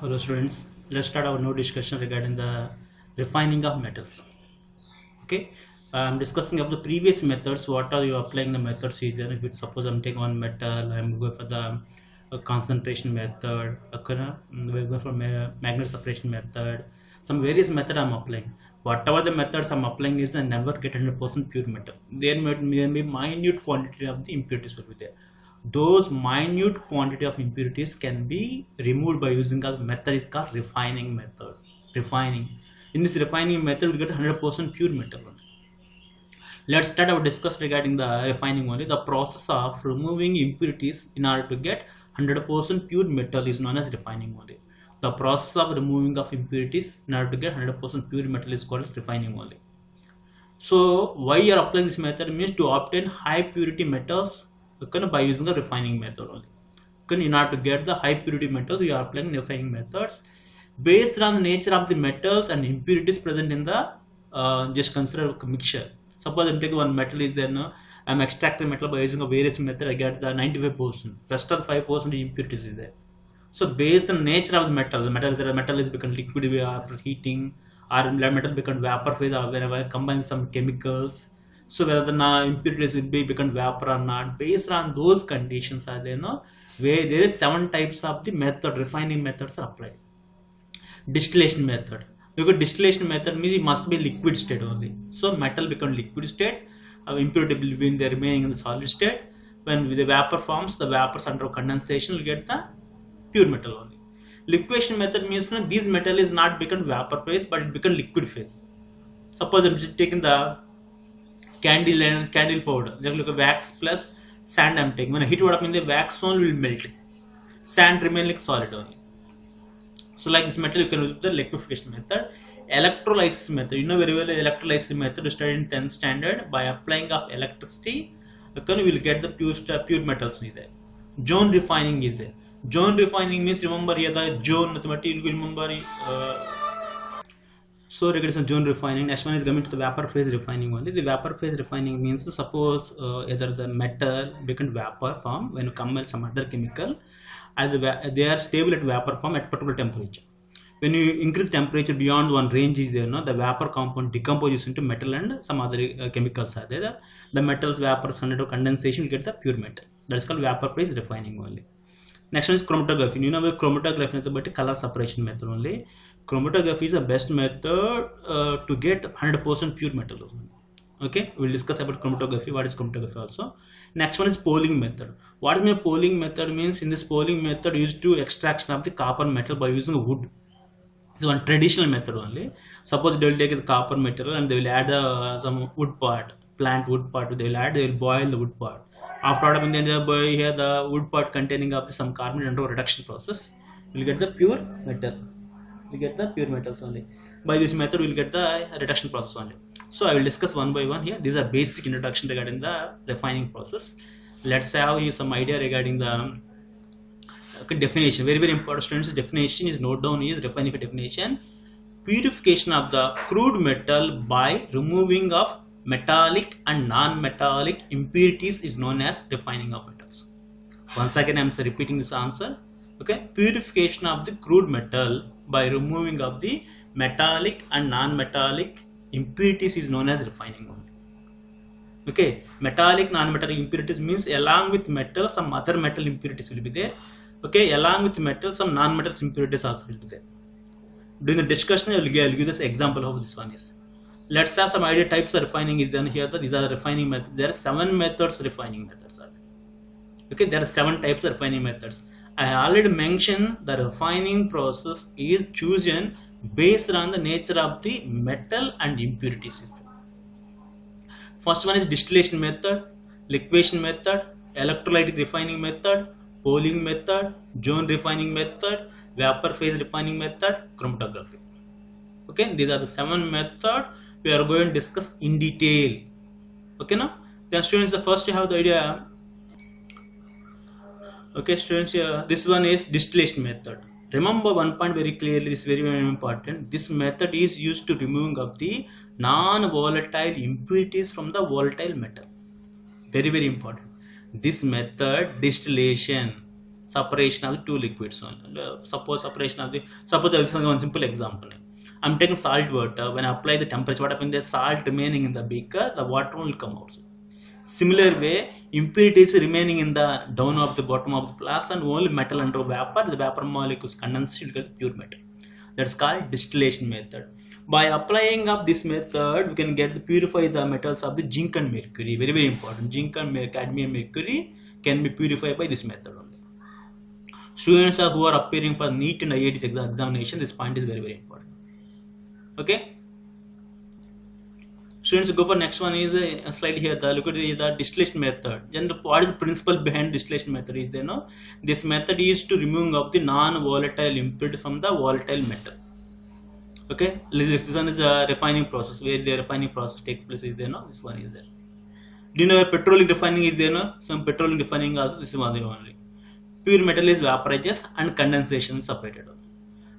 Hello students, let's start our new discussion regarding the refining of metals. Okay, I'm discussing of the previous methods. What are you applying the methods either? If it's suppose I'm taking one metal, I'm going for the concentration method, we're going for magnet separation method, some various method I'm applying. Whatever the methods I'm applying is I never get 100% pure metal. There may be minute quantity of the impurities will be there. Those minute quantity of impurities can be removed by using a method is called refining method. Refining. In this refining method, we get 100% pure metal. Let's start our discuss regarding the refining only. The process of removing impurities in order to get 100% pure metal is known as refining only. The process of removing of impurities in order to get 100% pure metal is called refining only. So why you are applying this method means to obtain high purity metals by using the refining method only. In order to get the high purity metals, we are applying refining methods based on the nature of the metals and impurities present in the just consider a mixture. Suppose I'm taking one metal is there, no? I'm extracting metal by using a various method. I get the 95%. Rest of the 5% impurities is there. So based on the nature of the metal is become liquid after heating, or metal become vapor phase, or whenever combine some chemicals. So whether the impurities will be become vapor or not, based on those conditions are there, no? Where there is 7 types of the method, refining methods are applied. Distillation method. Because distillation method means it must be liquid state only. So metal become liquid state, impurity will be in the remaining in the solid state. When the vapor forms, the vapors under condensation will get the pure metal only. Liquefaction method means this metal is not become vapor phase, but it become liquid phase. Suppose I'm taking the candle powder, like a wax plus sand I'm taking. When I heat it up in the wax only will melt. Sand remain like solid only. So like this metal you can use the liquefaction method. Electrolysis method, you know very well electrolysis method studied in 10th standard. By applying of electricity, we will get the pure metals is there. Zone refining is there. Zone refining means remember here the zone you will remember. So regarding zone refining, next one is coming to the vapor phase refining only. The vapor phase refining means suppose either the metal become vapor form when you combine some other chemical, as they are stable at vapor form at particular temperature. When you increase temperature beyond one range is there, no, the vapor compound decomposes into metal and some other chemicals are there. The metals vapors under condensation will get the pure metal. That is called vapor phase refining only. Next one is chromatography. You know where chromatography is about color separation method only. Chromatography is the best method to get 100% pure metal. Okay, we'll discuss about chromatography. What is chromatography also. Next one is polling method. What is polling method means? In this polling method used to extraction of the copper metal by using wood. It's one traditional method only. Suppose they will take the copper material and they will add some wood part, plant wood part. They will boil the wood part. After that, here the wood part containing of some carbon under reduction process, you will get the pure metal. You get the pure metals only. By this method, we will get the reduction process only. So I will discuss one by one here. These are basic introduction regarding the refining process. Let's have here some idea regarding the definition. Very important, students. Definition is note down here. Refining definition: purification of the crude metal by removing of metallic and non-metallic impurities is known as refining of metals. Once again, I am repeating this answer. Okay, purification of the crude metal by removing of the metallic and non-metallic impurities is known as refining only. Okay, metallic, non-metallic impurities means along with metal, some other metal impurities will be there. Okay, along with metal, some non-metal impurities also will be there. During the discussion, I will give this example of this one is. Let's have some idea types of refining is done here. These are the refining methods. There are 7 methods refining methods are. Okay, there are 7 types of refining methods. I already mentioned the refining process is chosen based on the nature of the metal and impurities. First one is distillation method, liquefaction method, electrolytic refining method, polling method, zone refining method, vapor phase refining method, chromatography. Okay, these are the 7 methods we are going to discuss in detail. Okay, now then students, the first you have the idea. Okay, students, here this one is distillation method. Remember one point very clearly. This is very, very important. This method is used to removing of the non-volatile impurities from the volatile metal. Very, very important. This method, distillation, separation of the two liquids only. Suppose separation of the, suppose I'll give one simple example. I'm taking salt water. When I apply the temperature, what happens? There's salt remaining in the beaker, the water will come out. Similar way, impurities remaining in the down of the bottom of the glass, and only metal under vapor, the vapor molecules condense, you get pure metal. That's called distillation method. By applying of this method, we can get to purify the metals of the zinc and mercury. Very, very important. Zinc and cadmium, mercury can be purified by this method only. Students who are appearing for NEET and IIT examination, this point is very, very important. Okay. Students, go for next one is a slide here. Look at the distillation method. Then what is the principle behind distillation method? Is there no? This method is to remove of the non-volatile impurity from the volatile metal. Okay, this one is a refining process where the refining process takes place. Is there no? This one is there. Do you know petroleum refining is there no? Some petroleum refining also this is one only. Pure metal is vaporizes and condensation separated.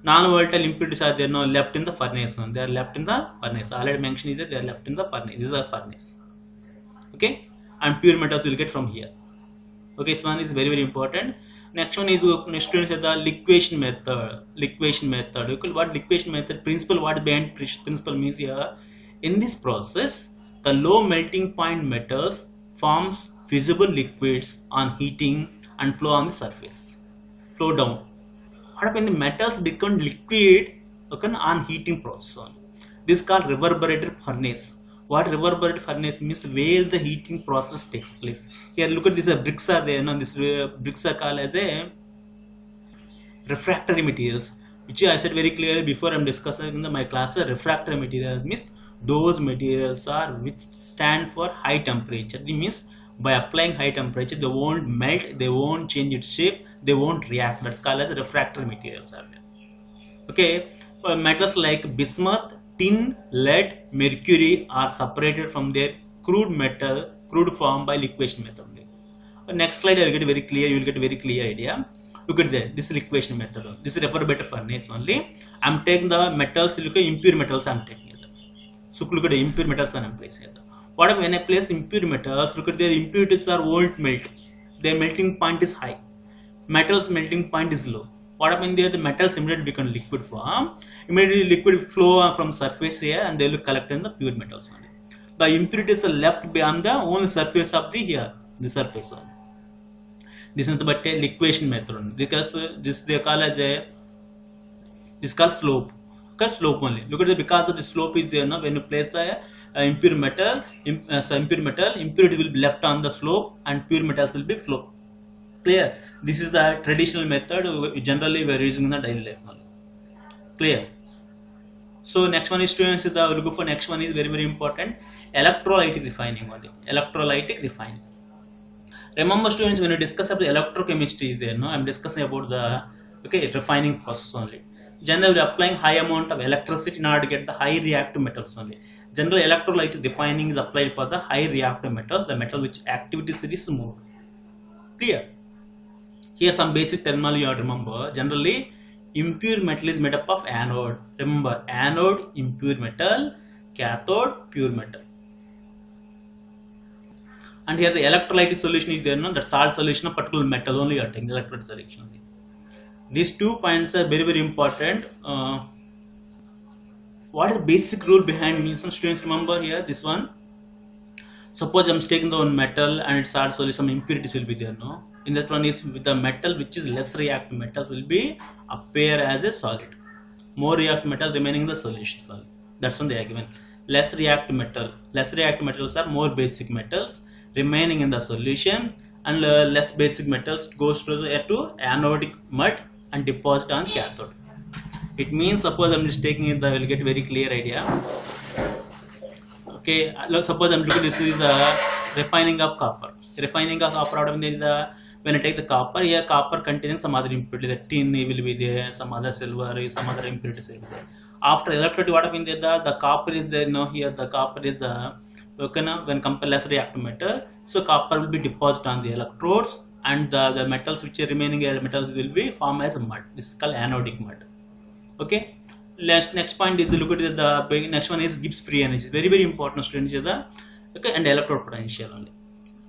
Non-volatile impurities are there no left in the furnace. They are left in the furnace. Already mentioned is that they are left in the furnace. This is a furnace. Okay, and pure metals will get from here. Okay, this one is very, very important. Next one is next one is the liquefaction method. Liquefaction method. Okay, what liquefaction method principle? What behind principle means here? In this process, the low melting point metals forms fusible liquids on heating and flow on the surface. Flow down. What happens? The metals become liquid, okay, on heating process only. This is called reverberated furnace. What reverberated furnace means? Where the heating process takes place. Here look at this, bricks are there. No, this bricks are called as a refractory materials, which I said very clearly before. I'm discussing in my class. Refractory materials means those materials are which stand for high temperature. It means by applying high temperature, they won't melt, they won't change its shape, they won't react. That's called as refractory materials. Okay, metals like bismuth, tin, lead, mercury are separated from their crude form by liquefaction method. Next slide, I will get very clear. You will get a very clear idea. Look at that. This is liquefaction method. This is reverberated furnace only. I'm taking the metals. Look at impure metals. I'm taking it. So look at the impure metals when I'm placing it. What if when I place impure metals? Look at their impurities are won't melt. Their melting point is high. Metals melting point is low. What happens there? The metals immediately become liquid form. Immediately liquid flow from surface here and they will collect in the pure metals only. The impurities are left beyond the only surface of the here, the surface one. This is but a liquefaction method because this they call as a this called slope. Okay, slope only. Look at the because of the slope is there now. When you place a impure metal, impurity will be left on the slope and pure metals will be flow. Clear? This is the traditional method generally we are using in the daily life. Clear? So next one is students. We'll go for next one is very, very important. Electrolytic refining only. Electrolytic refining. Remember students, when you discuss about the electrochemistry is there, no? I'm discussing about the refining process only. Generally we are applying high amount of electricity in order to get the high reactive metals only. Generally electrolytic refining is applied for the high reactive metals, the metal which activity is more. Clear? Here some basic terminology you have to remember. Generally impure metal is made up of anode. Remember, anode impure metal, cathode pure metal. And here the electrolytic solution is there, no? The salt solution of particular metal only you are taking electrolytic solution only. These 2 points are very, very important. What is the basic rule behind me? Some students remember here this one. Suppose I'm taking the one metal and its salt solution, some impurities will be there, no? In that one is with the metal which is less reactive metals will be appear as a solid. More reactive metal remaining in the solution. That's one they are given. Less reactive metals are more basic metals remaining in the solution, and less basic metals goes to the anodic mud and deposit on cathode. It means suppose I'm just taking it, I will get very clear idea. Okay, suppose I'm looking, this is the refining of copper. Refining of copper, out of the when I take the copper, here copper containing some other impurity, the tin will be there, some other silver, some other impurities will be there. After electrolyte, what happens there? The copper is there. No, here the copper is the when compared less reactive metal, so copper will be deposited on the electrodes, and the metals which are remaining metals will be formed as a mud. This is called anodic mud. Okay. Next point is look at the next one is Gibbs free energy. Very, very important students. Okay, and electrode potential only.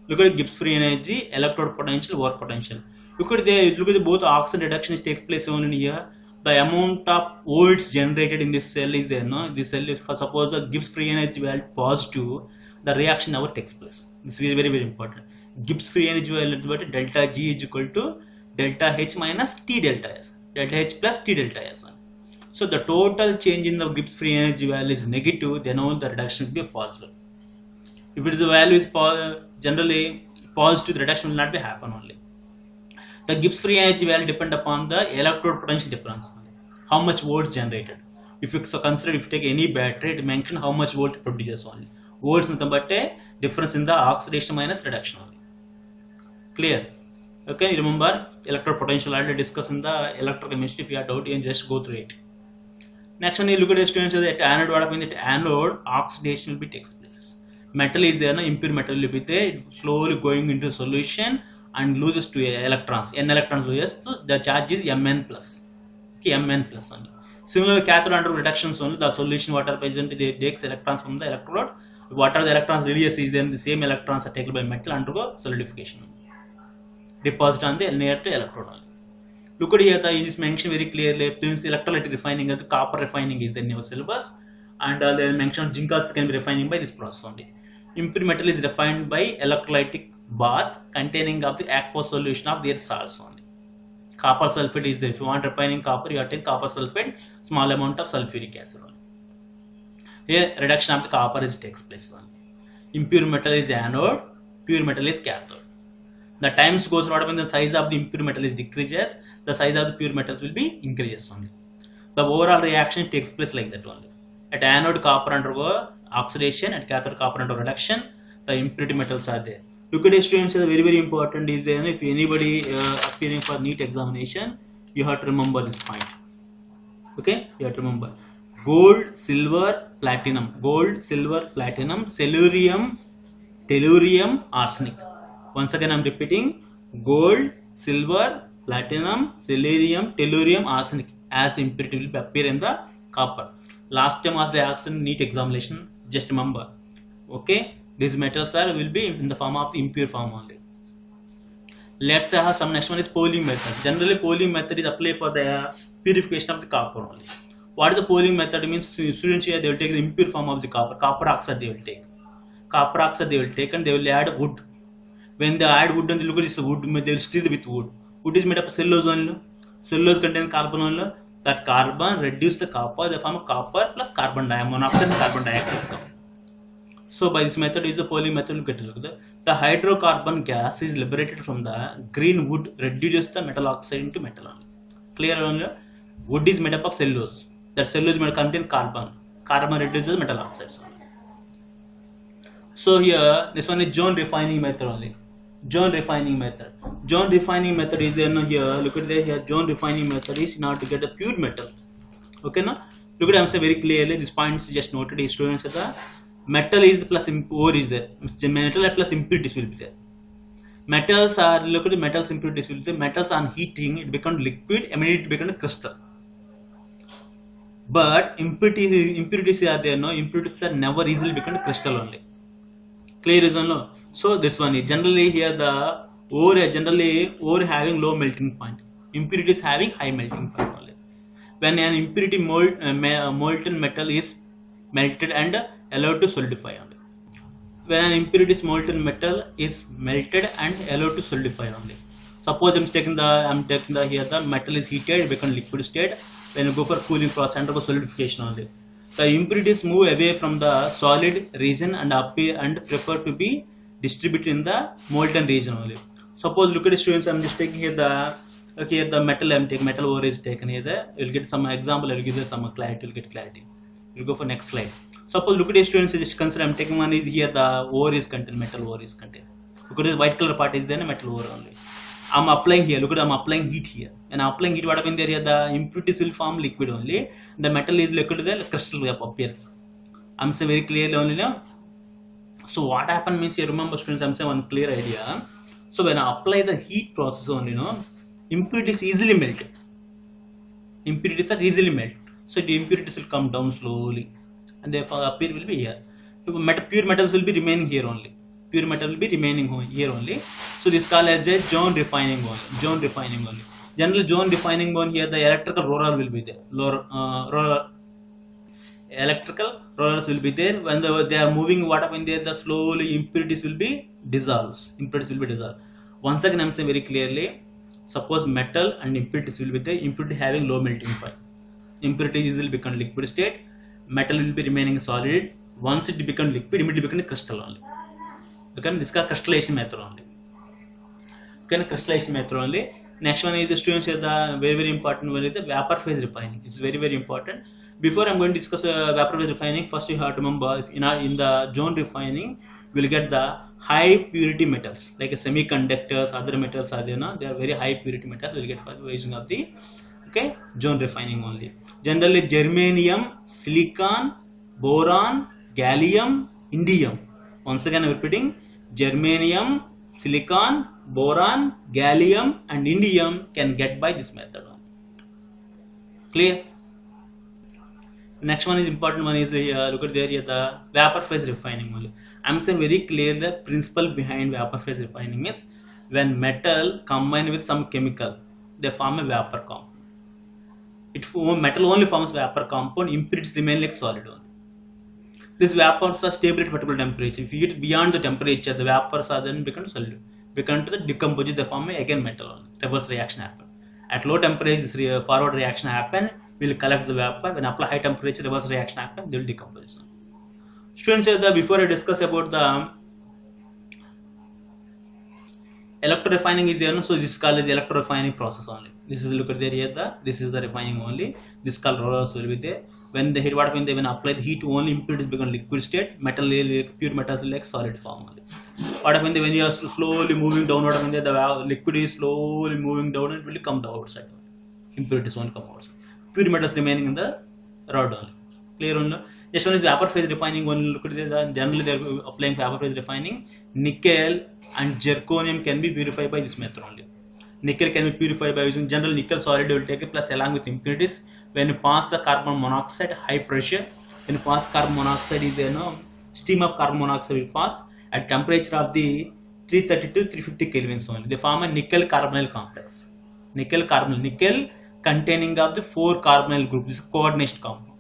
Look at Gibbs free energy, electrode potential, work potential. Look at the both oxide reduction takes place only here. The amount of volts generated in this cell is there. No, this cell is, for suppose the Gibbs free energy value positive, the reaction never takes place. This is very very important. Gibbs free energy value delta G is equal to delta H minus T delta S. Delta H plus T delta S. So the total change in the Gibbs free energy value is negative, then only the reduction will be possible. If it is the value is generally positive, the reduction will not be happen only. The Gibbs free energy value depend upon the electrode potential difference, how much volts generated. If you consider, if you take any battery, it mention how much volt it produces only. Volts nothing but a difference in the oxidation minus reduction only. Clear? Okay, remember electrode potential already discussed in the electrochemistry. If you have doubt, you can just go through it. Next one, you look at the students that anode. What happens? That anode oxidation will be takes place. Metal is there, no impure metal will be there, slowly going into solution and loses 2 electrons. N electrons loses, so the charge is Mn plus. Okay, Mn plus only. Similarly, cathode anode reductions only, the solution water present, they takes electrons from the electrode. Whatever the electrons release is, then the same electrons are taken by metal undergo solidification. Deposit on the near to electrode only. Look at here, it is mentioned very clearly. Electrolytic refining, the copper refining is in your syllabus, and they mentioned zinc also can be refining by this process only. Impure metal is refined by electrolytic bath containing of the aqueous solution of their salts only. Copper sulfate is there. If you want refining copper, you have to take copper sulfate, small amount of sulfuric acid only. Here reduction of the copper is takes place only. Impure metal is anode, pure metal is cathode. The times goes on, when the size of the impure metal is decreases, the size of the pure metals will be increases only. The overall reaction takes place like that only. At anode, copper undergo oxidation, at cathode, copper undergo reduction. The impurity metals are there. Look at the students, very very important is there. If anybody appearing for NEET examination, you have to remember this point. Okay, you have to remember gold, silver, platinum, gold, silver, platinum, tellurium, arsenic. Once again, I am repeating: gold, silver, platinum, tellurium, arsenic as impurity will appear in the copper. Last time was the asked NEET examination. Just remember. Okay, these metals will be in the form of the impure form only. Let's say some next one is Pohling method. Generally, Pohling method is applied for the purification of the copper only. What is the Pohling method? It means students here they will take the impure form of the copper oxide they will take. Copper oxide they will take and they will add wood. When they add wood and they look at this wood, they will steal with wood. Wood is made up of cellulose only. Cellulose contains carbon only. That carbon reduce the copper, they form copper plus carbon monoxide and carbon dioxide come. So by this method is the Pohling method. Get look at the hydrocarbon gas is liberated from the green wood, reduces the metal oxide into metal only. Clear only? Wood is made up of cellulose. That cellulose may contain carbon. Carbon reduces metal oxides only. So here this one is John refining method only. John refining method. John refining method is there. Here look at there. Here John refining method is in order to get a pure metal. Okay, now look at I am saying very clearly. This point is just noted. Is students the metal is plus ore is there. Metal plus impurities will be there. Metals are, look at the metals impurities will be there. Metals on heating it becomes liquid. Immediately it becomes crystal. But impurities are there. No, impurities are never easily become crystal only. Clear is no. So this one is generally here the ore having low melting point. Impurities having high melting point only. When an impurity molten metal is melted and allowed to solidify only. When an impurity molten metal is melted and allowed to solidify only. Suppose I am taking the here the metal is heated, it becomes liquid state. When you go for cooling process, undergo solidification only. The impurities move away from the solid region and appear and prefer to be distributed in the molten region only. Suppose look at the students, I am just taking here the metal I am taking, metal ore is taken here. You will get some example, I will give you some clarity, you will get clarity. You will go for next slide. Suppose look at the students, just consider I am taking one is here the ore is contained, metal ore is contained. Look at the white color part is there, metal ore only. I am applying here, look at I am applying heat here. When I am applying heat, what happens there here, the impurities will form liquid only. The metal is liquid, the crystal appears. I am saying very clearly only now. So what happens means, you remember students, I am saying one clear idea. So when I apply the heat process only, impurities easily melt. Impurities are easily melt. So the impurities will come down slowly and therefore appear will be here. Pure metals will be remaining here only. Pure metal will be remaining here only. So this is called as a zone refining one. Zone refining only. Generally, zone refining one here the electrical roller will be there. Electrical rollers will be there. When they are moving, what happens there? The slowly impurities will be dissolved. Impurities will be dissolved. Once again, I am saying very clearly. Suppose metal and impurities will be there. Impurity having low melting point. Impurity easily become liquid state. Metal will be remaining solid. Once it become liquid, immediately become crystal only. Okay, this is crystallization method only. Okay, crystallization method only. Next one is the students here the very important one is the vapor phase refining. It's very important. Before I'm going to discuss vapor phase refining, first you have to remember if in the zone refining we'll get the high purity metals like semiconductors, other metals are there. They are very high purity metals. We'll get for using of the zone refining only. Generally germanium, silicon, boron, gallium, indium. Once again I'm repeating, germanium, silicon, boron, gallium and indium can get by this method. Clear? Next one is important one is look at there the vapor phase refining only. I am saying very clear the principle behind vapor phase refining is when metal combined with some chemical they form a vapor compound. Metal only forms vapor compound, impurities remain like solid only. These vapors are stable at particular temperature. If you heat beyond the temperature, the vapors are then become solid. Become to the decompose, they form again metal only. Reverse reaction happen. At low temperature, this forward reaction happen. We will collect the vapor. When apply high temperature, reverse reaction happen. They will decompose. Students, before I discuss about the electro refining is there, so this is called the electro refining process only. This is look at there here. This is the refining only. This called rollers will be there. When the heat, what happens? When apply the heat, only impurities become liquid state. Metal, pure metals like solid form only. What happens when you are slowly moving downward? When the liquid is slowly moving down, it will come down outside. Impurities won't come outside. Pure metals remaining in the rod only. Clear only. Just one is vapor phase refining. When look at the generally they are applying vapor phase refining. Nickel and zirconium can be purified by this method only. Nickel can be purified by using general nickel solid will take a plus along with impurities. When you pass the carbon monoxide, high pressure, when you pass carbon monoxide is steam of carbon monoxide will pass at temperature of the 330 to 350 kelvins only. They form a nickel carbonyl complex. Nickel containing of the 4 carbonyl group. This is coordination compound.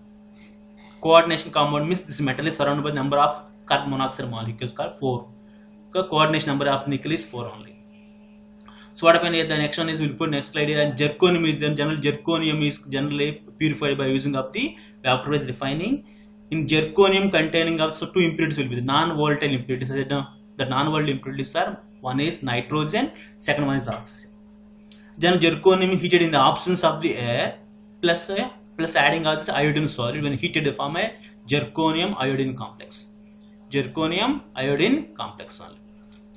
Coordination compound means this metal is surrounded by number of carbon monoxide molecules called 4. Coordination number of nickel is 4 only. So what happens here? The next one is we'll put next slide here. And zirconium is then general zirconium is generally purified by using of the vapor phase refining. In zirconium containing also 2 impurities will be the non-volatile impurities. The non-volatile impurities are one is nitrogen, second one is oxygen. Then zirconium heated in the absence of the air plus adding all this iodine solid. When heated they form a zirconium iodine complex. Zirconium iodine complex only.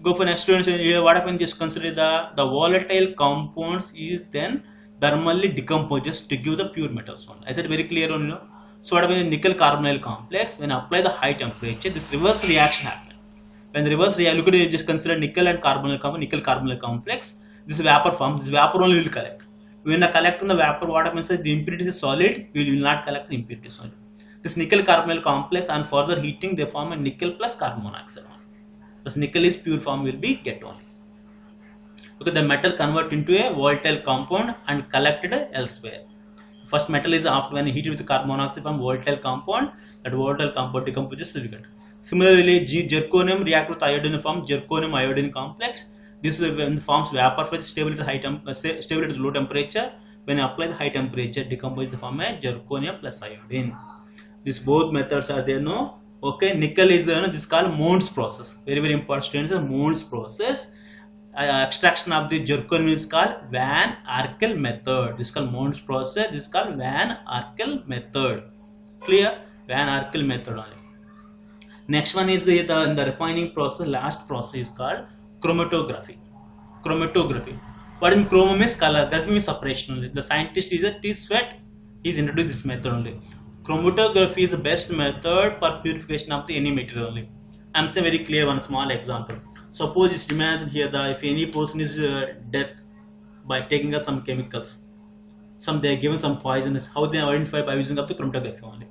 Go for next students. Here what happens? Just consider the volatile compounds is then thermally decomposes to give the pure metals only. I said very clear on So what happens? Nickel carbonyl complex when apply the high temperature, this reverse reaction happens. When the reverse reaction, look at it, just consider nickel and nickel carbonyl complex. This vapor forms. This vapor only will collect. When I collect on the vapor, what happens? The impurities is solid. We will not collect the impurities only. This nickel carbonyl complex and further heating they form a nickel plus carbon monoxide. Because nickel is pure form will be get only. Okay, the metal convert into a volatile compound and collected elsewhere. First metal is after when heated with carbon monoxide from volatile compound, that volatile compound decomposes silicate. Similarly, zirconium react with iodine form zirconium iodine complex. This is when forms vapor phase stable at high stable at low temperature. When you apply the high temperature, decompose the form a zirconium plus iodine. These both methods are there. Okay, nickel is this is called Mond's process. Very important students. Mond's process. Extraction of the zirconium is called Van Arkel method. This is called Mond's process. This is called Van Arkel method. Clear? Van Arkel method only. Next one is the refining process. Last process is called chromatography. Chromatography. What in chroma means color. Graphy means separation only. The scientist is T. Sweat. He is introduced this method only. Chromatography is the best method for purification of any material only. I am saying very clear one small example. Suppose just imagine here that if any person is dead by taking some chemicals, they are given some poisonous, how they identify by using of the chromatography only.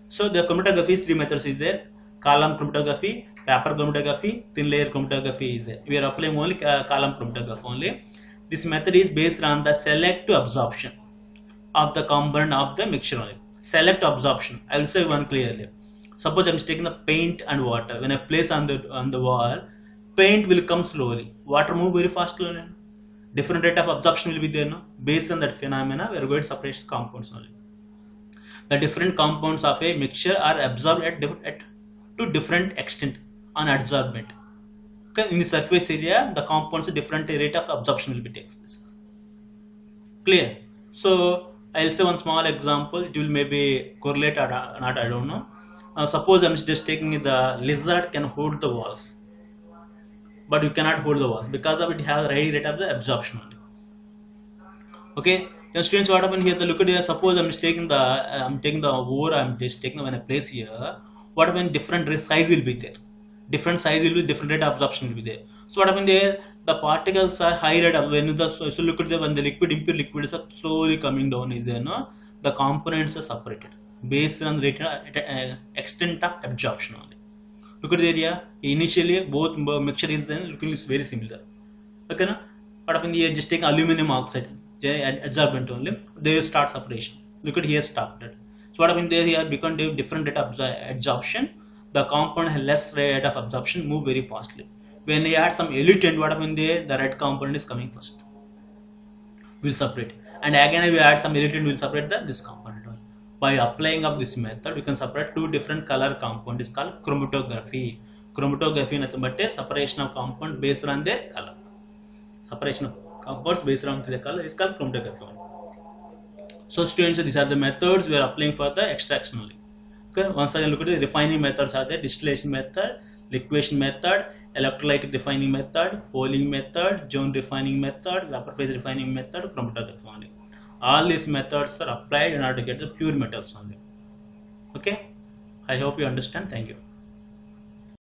So the chromatography is 3 methods is there. column chromatography, paper chromatography, thin layer chromatography is there. We are applying only column chromatography only. This method is based on the selective absorption of the component of the mixture only. Select absorption. I will say one clearly. Suppose I am taking the paint and water. When I place on the wall, paint will come slowly. Water move very fast slowly. Different rate of absorption will be there. No? Based on that phenomena, we are going to separate compounds only. The different compounds of a mixture are absorbed to different extent on adsorbent. Okay? In the surface area, the compounds different rate of absorption will be takes place. Clear? So I'll say one small example. It will maybe correlate or not, I don't know. Suppose I'm just taking the lizard can hold the walls, but you cannot hold the walls because of it has high rate of the absorption only. Okay, then students, what happened here? Look at here. Suppose I'm just taking the ore. I'm just taking when I place here. What happened? Different size will be there. Different size will be different rate of absorption will be there. So what happened there? The particles are high rate of when the so look at the when the impure liquid is slowly coming down is there. No, the components are separated based on the rate extent of absorption only. Look at the area. Initially, both mixture is then looking is very similar. Okay, no? What happened here? Just take aluminum oxide, adsorbent only. They will start separation. Look at here started. So what happened there? Here become different rate of absorption. The compound has less rate of absorption, move very fastly. When you add some elutant, what happened there? The red component is coming first. Will separate, and again we add some elutant, will separate this component. By applying of this method, we can separate two different color compound. Is called chromatography. Chromatography nothing but a separation of compound based on their color. Separation of compounds based on their color is called chromatography. So students, these are the methods we are applying for the extraction only. Okay, once again look at the refining methods are there: distillation method, liquefaction method, electrolytic refining method, Pohling method, zone refining method, vapor phase refining method, chromatography only. All these methods are applied in order to get the pure metals only. Okay, I hope you understand. Thank you.